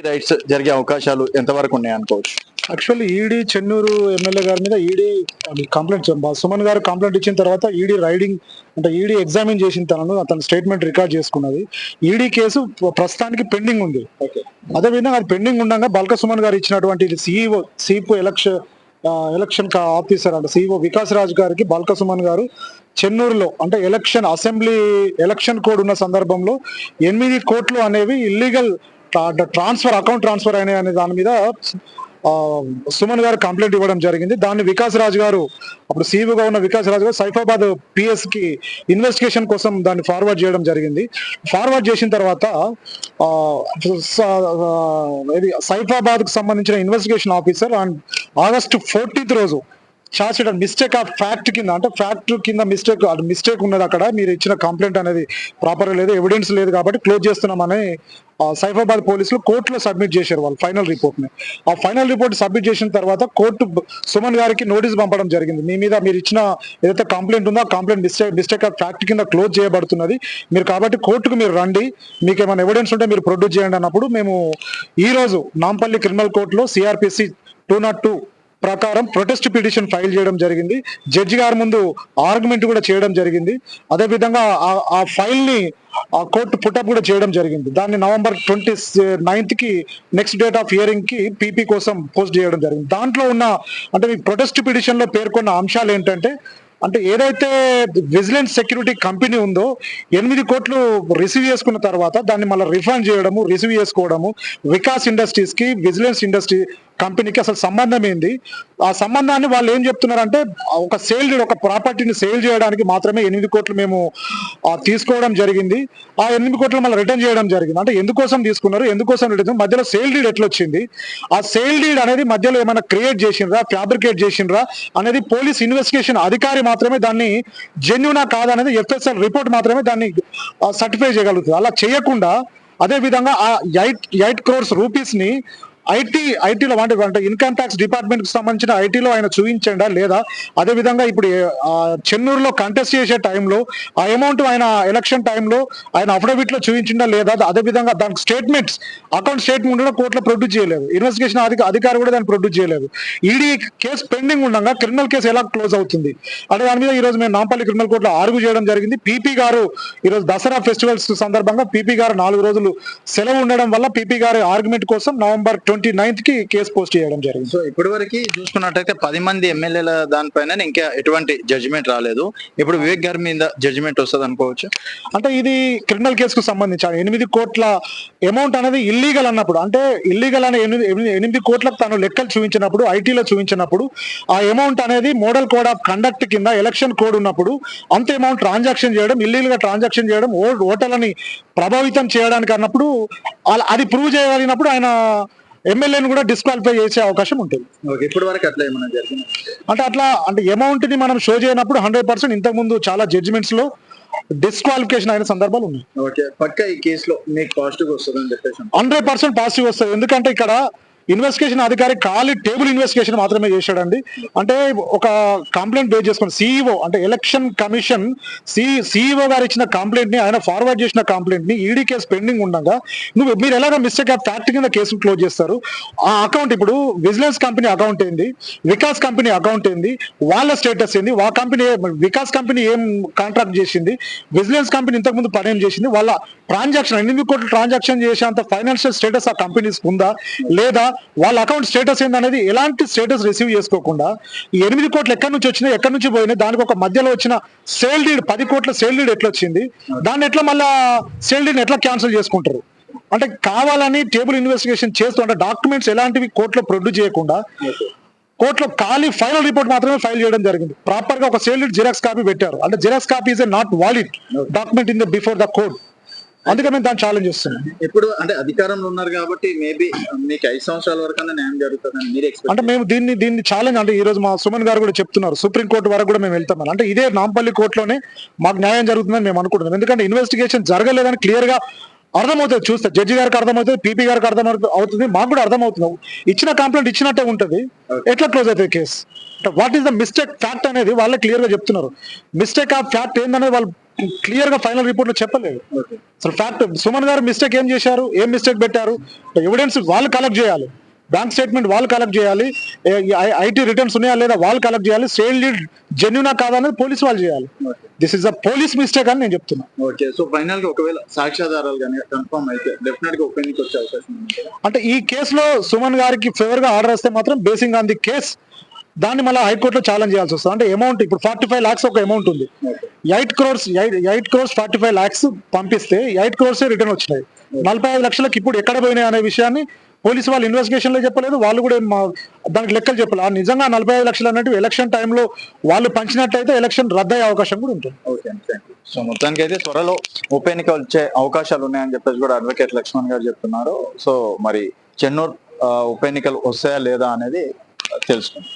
Rights జరిగే అవకాశాలు ఎంతవరకు ఉన్నాయి అనుకోవచ్చు? యాక్చువల్లీ ఈడీ చెన్నూరు ఎమ్మెల్యే గారి మీద ఈడీ కంప్లైంట్ సుమన్ గారు కంప్లైంట్ ఇచ్చిన తర్వాత ఈడీ రైడింగ్ అంటే ఈడీ ఎగ్జామిన్ చేసిన అతను స్టేట్మెంట్ రికార్డ్ చేసుకున్నది. ఈడీ కేసు ప్రస్తుతానికి పెండింగ్ ఉంది. అదేవిధంగా అది పెండింగ్ ఉండగా బల్క సుమన్ గారు ఇచ్చినటువంటి సిఇఓ ఎలక్షన్ ఆఫీసర్ అంటే సిఇఓ వికాస్ రాజ్ గారికి బల్క సుమన్ గారు చెన్నూరులో అంటే అసెంబ్లీ ఎలక్షన్ కోడ్ ఉన్న సందర్భంలో 8 కోట్లు అనేవి ఇల్లీగల్ అకౌంట్ ట్రాన్స్ఫర్ అయినాయి అనే దాని మీద సుమన్ గారు కంప్లైంట్ ఇవ్వడం జరిగింది. దాన్ని వికాస్ రాజ్ గారు అప్పుడు సీఈఓగా ఉన్న వికాస్ రాజ్ గారు సైఫాబాద్ పిఎస్ కి ఇన్వెస్టిగేషన్ కోసం దాన్ని ఫార్వర్డ్ చేయడం జరిగింది. ఫార్వర్డ్ చేసిన తర్వాత సైఫాబాద్ కు సంబంధించిన ఇన్వెస్టిగేషన్ ఆఫీసర్ ఆగస్టు 14th రోజు charge sheet mistake of fact కింద అంటే ఫ్యాక్ట్ కింద మిస్టేక్ ఉన్నది, అక్కడ మీరు ఇచ్చిన కంప్లైంట్ అనేది ప్రాపర్ లేదు, ఎవిడెన్స్ లేదు కాబట్టి క్లోజ్ చేస్తున్నామని సైఫాబాద్ పోలీసులు కోర్టులో సబ్మిట్ చేశారు వాళ్ళు ఫైనల్ రిపోర్ట్ ని. ఆ ఫైనల్ రిపోర్ట్ సబ్మిట్ చేసిన తర్వాత కోర్టు సుమన్ గారికి నోటీస్ పంపడం జరిగింది. మీ మీద మీరు ఇచ్చిన ఏదైతే కంప్లైంట్ ఉందో ఆ కంప్లైంట్ మిస్టేక్ ఆఫ్ ఫ్యాక్ట్ కింద క్లోజ్ చేయబడుతున్నది, మీరు కాబట్టి కోర్టుకు మీరు రండి, మీకు ఏమైనా ఎవిడెన్స్ ఉంటే మీరు ప్రొడ్యూస్ చేయండి అన్నప్పుడు మేము ఈ రోజు నాంపల్లి క్రిమినల్ కోర్టులో సిఆర్పిసి 202 ప్రకారం ప్రొటెస్ట్ పిటిషన్ ఫైల్ చేయడం జరిగింది. జడ్జి గారి ముందు ఆర్గ్యుమెంట్ కూడా చేయడం జరిగింది. అదేవిధంగా ఆ ఫైల్ ని ఆ కోర్టు పుటప్ కూడా చేయడం జరిగింది. దాన్ని November 29th కి నెక్స్ట్ డేట్ ఆఫ్ హియరింగ్ కి పీపీ కోసం పోస్ట్ చేయడం జరిగింది. దాంట్లో ఉన్న అంటే ఈ ప్రొటెస్ట్ పిటిషన్ లో పేర్కొన్న అంశాలు ఏంటంటే అంటే ఏదైతే విజిలెన్స్ సెక్యూరిటీ కంపెనీ ఉందో 8 కోట్లు రిసీవ్ చేసుకున్న తర్వాత దాన్ని మళ్ళీ రిఫండ్ చేయడము, రిసీవ్ చేసుకోవడము, వికాస్ ఇండస్ట్రీస్ కి విజిలెన్స్ ఇండస్ట్రీ కంపెనీకి అసలు సంబంధం ఏంది? ఆ సంబంధాన్ని వాళ్ళు ఏం చెప్తున్నారంటే ఒక ప్రాపర్టీని సేల్ చేయడానికి మాత్రమే 8 కోట్లు మేము తీసుకోవడం జరిగింది. ఆ 8 కోట్లు మళ్ళీ రిటర్న్ చేయడం జరిగింది. అంటే ఎందుకోసం తీసుకున్నారు, ఎందుకోసం రిటర్న్, మధ్యలో సేల్ డీడ్ ఎట్లా వచ్చింది, ఆ సేల్ డీడ్ అనేది మధ్యలో ఏమైనా క్రియేట్ చేసిండ్రా, ఫ్యాబ్రికేట్ చేసిండ్రా అనేది పోలీస్ ఇన్వెస్టిగేషన్ అధికారి మాత్రమే దాన్ని జెన్యూనా కాదనేది ఎఫ్ఎస్ఎల్ రిపోర్ట్ మాత్రమే దాన్ని సర్టిఫై చేయగలుగుతుంది. అలా చేయకుండా అదే విధంగా ఆ 8 crores రూపీస్ ని ఐటీలో అంటే ఇన్కమ్ ట్యాక్స్ డిపార్ట్మెంట్ కి సంబంధించిన ఐటీలో ఆయన చూపించండా లేదా, అదే విధంగా ఇప్పుడు చెన్నూరులో కంటెస్ట్ చేసే టైంలో ఆ అమౌంట్ ఆయన ఎలక్షన్ టైంలో ఆయన అఫిడవిట్ లో చూపించిండా లేదా, అదే విధంగా దానికి అకౌంట్ స్టేట్మెంట్ కూడా కోర్టులో ప్రొడ్యూస్ చేయలేదు, ఇన్వెస్టిగేషన్ అధికారి కూడా దాన్ని ప్రొడ్యూస్ చేయలేదు. ఈడీ కేసు పెండింగ్ ఉండగా క్రిమినల్ కేసు ఎలా క్లోజ్ అవుతుంది అంటే దాని మీద ఈ రోజు మేము నాంపల్లి క్రిమినల్ కోర్టులో ఆర్గ్యూ చేయడం జరిగింది. పీపీ గారు ఈరోజు దసరా ఫెస్టివల్స్ సందర్భంగా పీపీ గారు 4 రోజులు సెలవు ఉండడం వల్ల పీపీ గారి ఆర్గ్యుమెంట్ కోసం November 29th కి కేసు పోస్ట్ చేయడం జరిగింది. సో ఇప్పటి వరకు చూసుకున్నట్టయితే 10 మంది ఎమ్మెల్యేల దానిపైన ఇంకా ఎటువంటి జడ్జిమెంట్ రాలేదు. ఇప్పుడు వివేక్ గారి మీద జడ్జిమెంట్ వస్తుంది అనుకోవచ్చు. అంటే ఇది క్రిమినల్ కేసుకు సంబంధించి 8 కోట్ల అమౌంట్ అనేది ఇల్లీగల్ అన్నప్పుడు, అంటే ఇల్లీగల్ అనే 8 కోట్లకు తను లెక్కలు చూపించినప్పుడు, ఐటీలో చూపించినప్పుడు ఆ అమౌంట్ అనేది మోడల్ కోడ్ ఆఫ్ కండక్ట్ కింద ఎలక్షన్ కోడ్ ఉన్నప్పుడు అంత అమౌంట్ ట్రాన్సాక్షన్ చేయడం, ఇల్లీగల్ గా ట్రాన్సాక్షన్ చేయడం, ఓటర్లని ప్రభావితం చేయడానికి అన్నప్పుడు అది ప్రూవ్ చేయగలిగినప్పుడు ఆయన ఎమ్మెల్యేని కూడా డిస్క్వాలిఫై చేసే అవకాశం ఉంటుంది. ఇప్పటి వరకు అట్లా ఏమైనా జరిగింది అంటే అమౌంట్ ని మనం షో చేయనప్పుడు 100% ఇంతకు ముందు చాలా జడ్జిమెంట్స్ లో డిస్క్వాలిఫికేషన్ అయిన సందర్భాలు ఉన్నాయి. పక్కా ఈ కేసులో మీకు పాజిటివ్ వస్తుంది అని చెప్పేసి 100% పాజిటివ్ వస్తుంది. ఎందుకంటే ఇక్కడ ఇన్వెస్టిగేషన్ అధికారి ఖాళీ టేబుల్ ఇన్వెస్టిగేషన్ మాత్రమే చేశాడండి. అంటే ఒక కంప్లైంట్ బేస్ చేసుకుని సిఇఓ అంటే ఎలక్షన్ కమిషన్ సిఇఓ గారు ఇచ్చిన కంప్లైంట్ ని ఆయన ఫార్వర్డ్ చేసిన కంప్లైంట్ ని ఈడీ కేసు పెండింగ్ ఉండగా మీరు ఎలాగ మిస్టేక్ ఆఫ్ ఫ్యాక్ట్ కింద కేసును క్లోజ్ చేస్తారు? ఆ అకౌంట్ ఇప్పుడు విజిలెన్స్ కంపెనీ అకౌంట్ ఏంది, వికాస్ కంపెనీ అకౌంట్ ఏంది, వాళ్ళ స్టేటస్ ఏంది, వికాస్ కంపెనీ ఏం కాంట్రాక్ట్ చేసింది, విజిలెన్స్ కంపెనీ ఇంతకుముందు పని ఏం చేసింది, వాళ్ళ ట్రాన్సాక్షన్ 8 కోట్లు ట్రాన్సాక్షన్ చేసేంత ఫైనాన్షియల్ స్టేటస్ ఆ కంపెనీస్ ఉందా లేదా, వాళ్ళ అకౌంట్ స్టేటస్ ఏందనేది ఎలాంటి స్టేటస్ రిసీవ్ చేసుకోకుండా ఈ 8 కోట్లు ఎక్కడి నుంచి వచ్చినాయి, ఎక్కడి నుంచి పోయినాయి, దానికి ఒక మధ్యలో వచ్చిన సేల్ డీడ్ 10 కోట్ల సేల్ డీడ్ ఎట్లా వచ్చింది, దాన్ని ఎట్లా మళ్ళా సేల్ డీడ్ ఎట్లా క్యాన్సిల్ చేసుకుంటారు? అంటే కావాలని టేబుల్ ఇన్వెస్టిగేషన్ చేస్తూ అంటే డాక్యుమెంట్స్ ఎలాంటివి కోర్టులో ప్రొడ్యూస్ చేయకుండా కోర్టులో ఖాళీ ఫైనల్ రిపోర్ట్ మాత్రమే ఫైల్ చేయడం జరిగింది. ప్రాపర్ గా ఒక సేల్ డీడ్ జిరాక్స్ కాపీ పెట్టారు. అంటే xerox copy is not valid document in the before the court. అందుకే మేము దాన్ని ఛాలెంజ్ చేస్తున్నాం. ఇప్పుడు అంటే అధికారంలో ఉన్నారు కాబట్టి మేబీ మీకు 5 సంవత్సరాల వరకు న్యాయం జరుగుతుందని మీరు ఎక్స్పెక్ట్ అంటే మేము దీన్ని ఛాలెంజ్ అంటే ఈ రోజు మా సుమన్ గారు కూడా చెప్తున్నారు సుప్రీంకోర్టు వరకు కూడా మేము వెళ్తామని. అంటే ఇదే నాంపల్లి కోర్టులోనే మాకు న్యాయం జరుగుతుందని మేము అనుకుంటున్నాం. ఎందుకంటే ఇన్వెస్టిగేషన్ జరగలేదని క్లియర్ గా అర్థమవుతుంది, చూస్తే జడ్జి గారికి అర్థమవుతుంది, పీపీ గారికి అర్థమవుతుంది, మాకు కూడా అర్థమవుతుంది. ఇచ్చిన కంప్లైంట్ ఇచ్చినట్టే ఉంటుంది, ఎట్లా క్లోజ్ అవుతుంది case? What is the mistake fact అనేది వాళ్ళే క్లియర్ గా చెప్తున్నారు. మిస్టేక్ ఆఫ్ ఫ్యాక్ట్ ఏందనేది వాళ్ళు క్లియర్ గా ఫైనల్ రిపోర్ట్ లో చెప్పలేదు. అసలు ఫ్యాక్ట్ సుమన్ గారు మిస్టేక్ ఏం చేశారు, ఏం మిస్టేక్ పెట్టారు, ఎవిడెన్స్ వాళ్ళు కలెక్ట్ చేయాలి, బ్యాంక్ స్టేట్మెంట్ వాళ్ళు కలెక్ట్ చేయాలి, ఐటీ రిటర్న్స్ ఉన్నాయా లేదా వాళ్ళు కలెక్ట్ చేయాలి, సేల్ లీడ్ జెన్యునా కాదా అనేది పోలీసు వాళ్ళు చేయాలి. This is a police mistake అని నేను చెప్తున్నా. ఓకే, సో ఫైనల్ గా ఒకవేళ సాక్ష్యాధారాలు కానీ కన్ఫర్మ్ అయితే డెఫినెట్ గా ఒపీనియన్ వచ్చే అవకాశం ఉంది. అంటే ఈ కేసులో సుమన్ గారికి ఫేవర్ గా ఆర్డర్ వస్తే మాత్రం బేసింగ్ ఆన్ ది కేస్ దాన్ని మళ్ళీ హైకోర్టులో ఛాలెంజ్ చేయాల్సి వస్తుంది. అంటే అమౌంట్ ఇప్పుడు 45 lakhs ఒక అమౌంట్ ఉంది, 8 crores 45 lakhs పంపిస్తే 8 crores రిటర్న్ వచ్చినాయి. 45 లక్షలకు ఇప్పుడు ఎక్కడ పోయినాయి అనే విషయాన్ని పోలీసు వాళ్ళు ఇన్వెస్టిగేషన్ లో చెప్పలేదు, వాళ్ళు కూడా దానికి లెక్కలు చెప్పలేదు. ఆ నిజంగా 45 లక్షలు అన్నట్టు ఎలక్షన్ టైంలో వాళ్ళు పంచినట్టయితే ఎలక్షన్ రద్దయ్యే అవకాశం కూడా ఉంటుంది. ఓకే, సో మొత్తానికి అయితే త్వరలో ఉప ఎన్నిక వచ్చే అవకాశాలు ఉన్నాయని చెప్పేసి కూడా అడ్వకేట్ లక్ష్మణ్ గారు చెప్తున్నారు. సో మరి చెన్నూరు ఉప ఎన్నికలు వస్తాయా లేదా అనేది తెలుసుకుందాం.